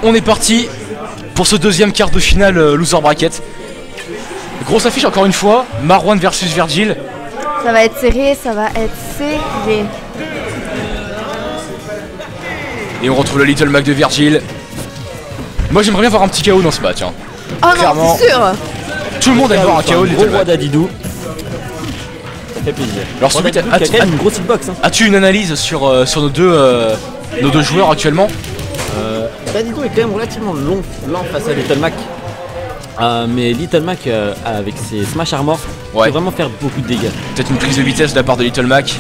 on est parti pour ce deuxième quart de finale loser bracket. Grosse affiche encore une fois, Marwan versus Virgil. Ça va être serré, ça va être serré. Et on retrouve le Little Mac de Virgil. Moi j'aimerais bien voir un petit KO dans ce match. Hein. Oh clairement, non, c'est sûr. Tout le monde aime voir un KO de Little Mac. Dadidou. Ça fait plaisir. Alors celui qui a quand même une grosse hitbox. Hein. As-tu une analyse sur nos deux joueurs actuellement? Dadidou est quand même relativement lent face à Little Mac. Mais Little Mac avec ses Smash Armor peut vraiment faire beaucoup de dégâts. Peut-être une prise de vitesse de la part de Little Mac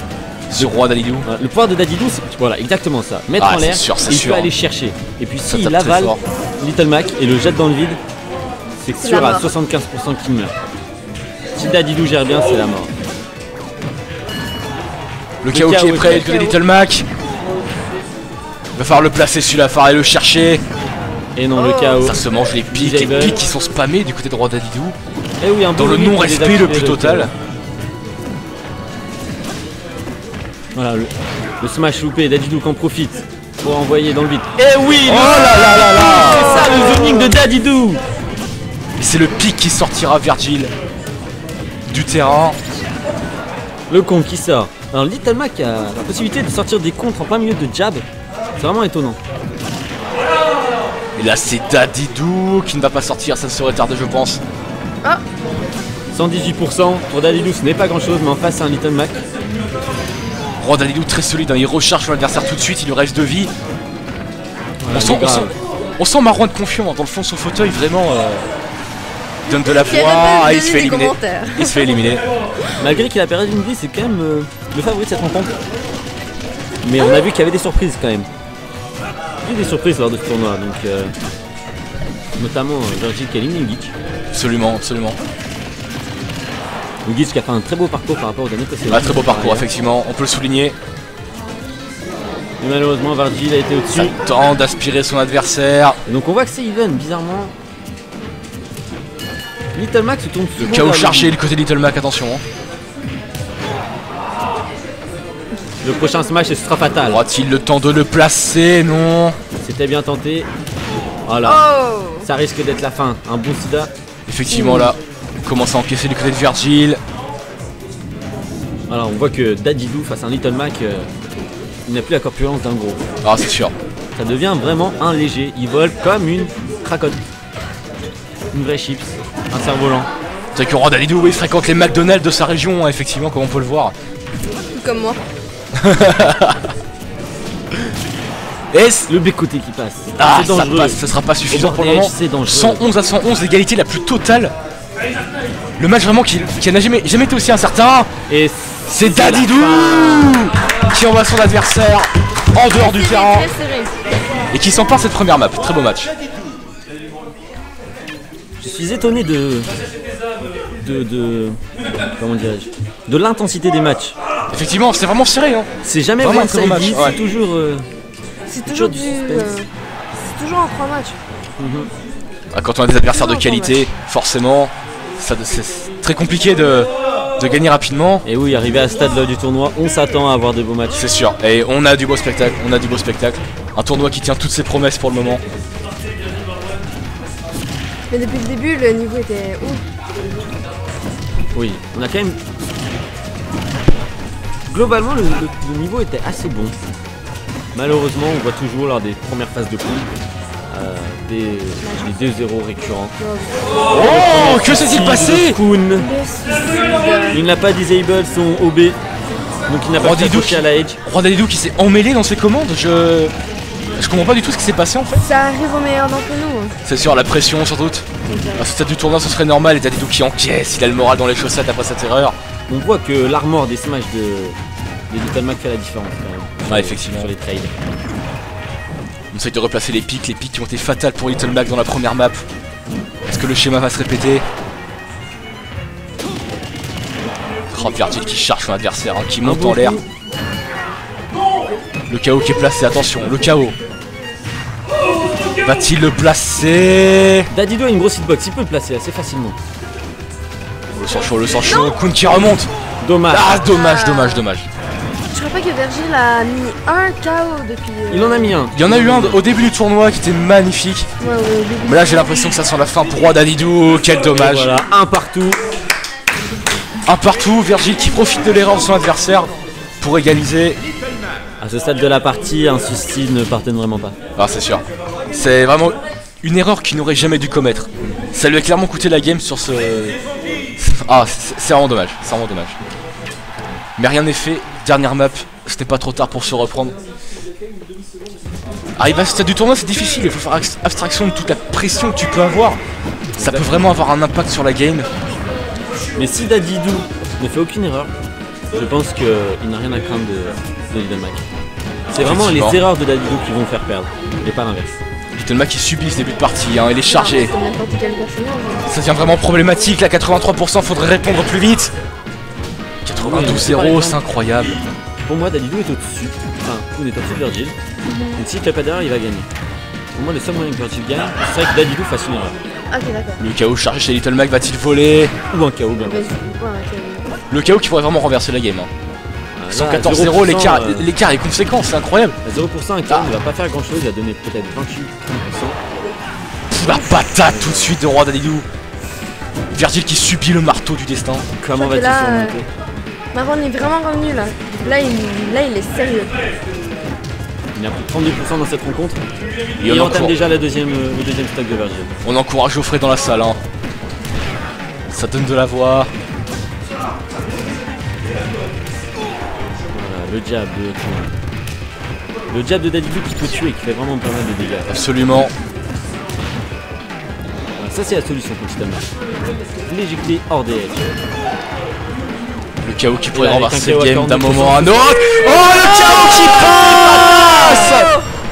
sur Roi Dadidou. Le pouvoir de Dadidou, c'est voilà, exactement ça. Mettre en l'air, il peut aller chercher. Et puis s'il avale Little Mac et le jette dans le vide, c'est sûr à 75% qu'il meurt. Si Dadidou gère bien, c'est la mort. Le KO qui est prêt de Little Mac. Il va falloir le placer celui-là, il va falloir aller le chercher. Et non, le KO. Ça se mange les pics qui sont spammés du côté de Roi Dadidou. Et oui, dans le non-respect le plus total. Voilà, le smash loupé, Dadidou qui en profite pour envoyer dans le vide. Et oui, oh là là là là, c'est ça le zoning de Dadidou. Et c'est le pic qui sortira Virgil du terrain. Le con qui sort. Alors Little Mac a la possibilité de sortir des contres en plein milieu de jab. C'est vraiment étonnant. Et là c'est Dadidou qui ne va pas sortir, ça serait tardé je pense. Ah. 118% pour Dadidou, ce n'est pas grand chose, mais en face à un Little Mac. Roi Dadidou très solide, hein. Il recharge son adversaire tout de suite, il lui reste 2 vies. Voilà, on sent Marwan de confiant, dans le fond de son fauteuil vraiment donne de la voix, il se fait éliminer. Il se fait éliminer. Malgré qu'il a perdu une vie, c'est quand même le favori de cette rencontre. Mais on a vu qu'il y avait des surprises quand même. Il y a eu des surprises lors de ce tournoi, donc notamment Virgil qui a éliminé Ugic. Absolument, absolument. Ugic qui a fait un très beau parcours par rapport aux derniers précédents. Ah, très beau parcours, effectivement, on peut le souligner. Mais malheureusement, Virgil a été au-dessus. Ça tente d'aspirer son adversaire. Et donc on voit que c'est even, bizarrement. Little Mac se tourne souvent. Le KO chargé du côté de Little Mac, attention. Hein. Le prochain smash, ce sera fatal. Aura-t-il le temps de le placer? Non. C'était bien tenté. Voilà. Oh. Ça risque d'être la fin. Un bon sida. Effectivement, là, on commence à encaisser du côté de Virgil. Alors, on voit que Dadidou face à un Little Mac, il n'a plus la corpulence d'un gros. Ah, c'est sûr. Ça devient vraiment un léger. Il vole comme une cracotte. Une vraie chips. Un cerf-volant. C'est que Roi Dadidou, il fréquente les McDonald's de sa région, hein, effectivement, comme on peut le voir. Comme moi. Et le bécoté qui passe. Ah, ça passe, ça sera pas suffisant pour le moment. 111 à 111, l'égalité la plus totale. Le match vraiment qui n'a jamais été aussi incertain. Et c'est Dadidou qui envoie son adversaire en dehors du terrain et qui s'empare cette première map. Très beau match. Je suis étonné comment dirais-je, de l'intensité des matchs. Effectivement, c'est vraiment serré. Hein. C'est jamais vraiment un très beau match. C'est toujours. C'est toujours en 3 matchs. Quand on a des adversaires de qualité, forcément, c'est très compliqué de gagner rapidement. Et oui, arrivé à ce stade-là du tournoi, on s'attend à avoir de beaux matchs. C'est sûr. Et on a du beau spectacle. Un tournoi qui tient toutes ses promesses pour le moment. Mais depuis le début, le niveau était ouf. Oui, on a quand même. Globalement, le niveau était assez bon. Malheureusement, on voit toujours lors des premières phases de poule des 2-0 récurrents. Oh, que s'est-il passé? Il n'a pas disable son OB, donc il n'a pas touché à la edge. Roi Dadidou qui s'est emmêlé dans ses commandes. Je comprends pas du tout ce qui s'est passé en fait. Ça arrive aux meilleurs d'entre nous. C'est sûr, la pression sans doute. À ce stade du tournoi, ce serait normal. Et Dadidou qui encaisse, il a le moral dans les chaussettes après cette erreur. On voit que l'armor des smash de Little Mac fait la différence quand même. Ouais, effectivement. Sur les trades. On essaye de replacer les pics qui ont été fatales pour Little Mac dans la première map. Est-ce que le schéma va se répéter? Oh, Virgil qui charge son adversaire, hein, qui monte en l'air. Le KO qui est placé, attention, le KO. Va-t-il le placer? Dadidou a une grosse hitbox, il peut le placer assez facilement. Le sang chaud, Kun qui remonte. Dommage. Ah, dommage. Je crois pas que Virgile a mis un KO depuis. Il en a mis un. Il y en a eu un au début du tournoi qui était magnifique. Ouais, au début. Mais là j'ai l'impression que ça sent la fin pour Roi Dalidou. Quel dommage. Voilà, un partout. Un partout, Virgile qui profite de l'erreur de son adversaire pour égaliser. À ce stade de la partie, un suicide ne pardonne vraiment pas. Ah c'est sûr. C'est vraiment une erreur qu'il n'aurait jamais dû commettre. Ça lui a clairement coûté la game sur ce... Ah c'est vraiment dommage, c'est vraiment dommage. Mais rien n'est fait, dernière map, ce n'est pas trop tard pour se reprendre. Arriver à ce stade du tournoi c'est difficile, il faut faire abstraction de toute la pression que tu peux avoir. Ça peut vraiment avoir un impact sur la game. Mais si Dadidou ne fait aucune erreur, je pense qu'il n'a rien à craindre de Little Mac. C'est vraiment les erreurs de Dadidou qui vont faire perdre, et pas l'inverse. Little Mac qui subit ce début de partie, hein, il est chargé. Comme n'importe quel personnage. Ça devient vraiment problématique, là 83%, faudrait répondre plus vite. 92-0, c'est incroyable. Pour moi, Dadidou est au-dessus, enfin, on est au-dessus de Virgile. Donc s'il fait pas d'erreur, il va gagner. Pour moi, le seul moyen que Virgile gagne, c'est que Dadidou fasse une erreur. Ok, d'accord. Le KO chargé chez Little Mac va-t-il voler? Ou un KO, bien. Vas-y. Ouais, ok. Le KO qui pourrait vraiment renverser la game. Hein. Là, 114-0, l'écart est conséquent, c'est incroyable. À 0%, un KO ne va pas faire grand-chose, il va donner peut-être 28-30%. La patate tout de suite de Roi Dalidou. Virgile qui subit le marteau du destin. Comment Je crois va-t-il que là, surmonter? Marwan est vraiment revenu là. Là, il est sérieux. Il y a plus de 32% dans cette rencontre. Et Et on il entame encourage- déjà le deuxième stack de Virgile. On encourage Geoffrey dans la salle. Hein. Ça donne de la voix. Voilà, le jab de Dadidou qui peut tuer, qui fait vraiment pas mal de dégâts. Absolument. Voilà, ça c'est la solution pour Little Mac. L'éjecter hors des edges. Le KO qui pourrait Et là, avec renverser un le KO à game d'un corner, moment à un autre. Oh le KO qui passe.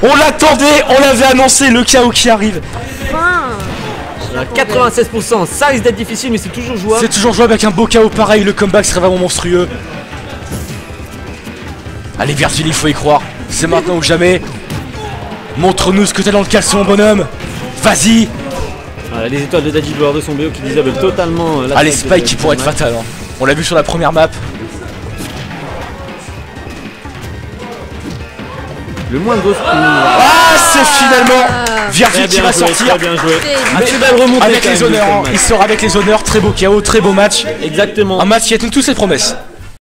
On l'attendait, on l'avait annoncé, le KO qui arrive. Enfin. À 96%, ça risque d'être difficile mais c'est toujours jouable. C'est toujours jouable avec un beau KO pareil, le comeback serait vraiment monstrueux. Allez Virgile, il faut y croire. C'est maintenant ou jamais. Montre-nous ce que t'as dans le caleçon, bonhomme. Vas-y. Voilà, les étoiles de Dadidou hors de son BO qui désable totalement la Allez, tête Spike de qui pourrait être Little Mac. fatal. Hein. On l'a vu sur la première map. Le moins de gauche. Ah, c'est finalement Virgile Très qui bien va joué, sortir. très bien joué. C'est- Une très belle remontée Avec quand les même, honneurs, Little hein. Mac. Il sort avec les honneurs. Très beau KO, très beau match. Exactement. Un match qui a tenu toutes ses promesses.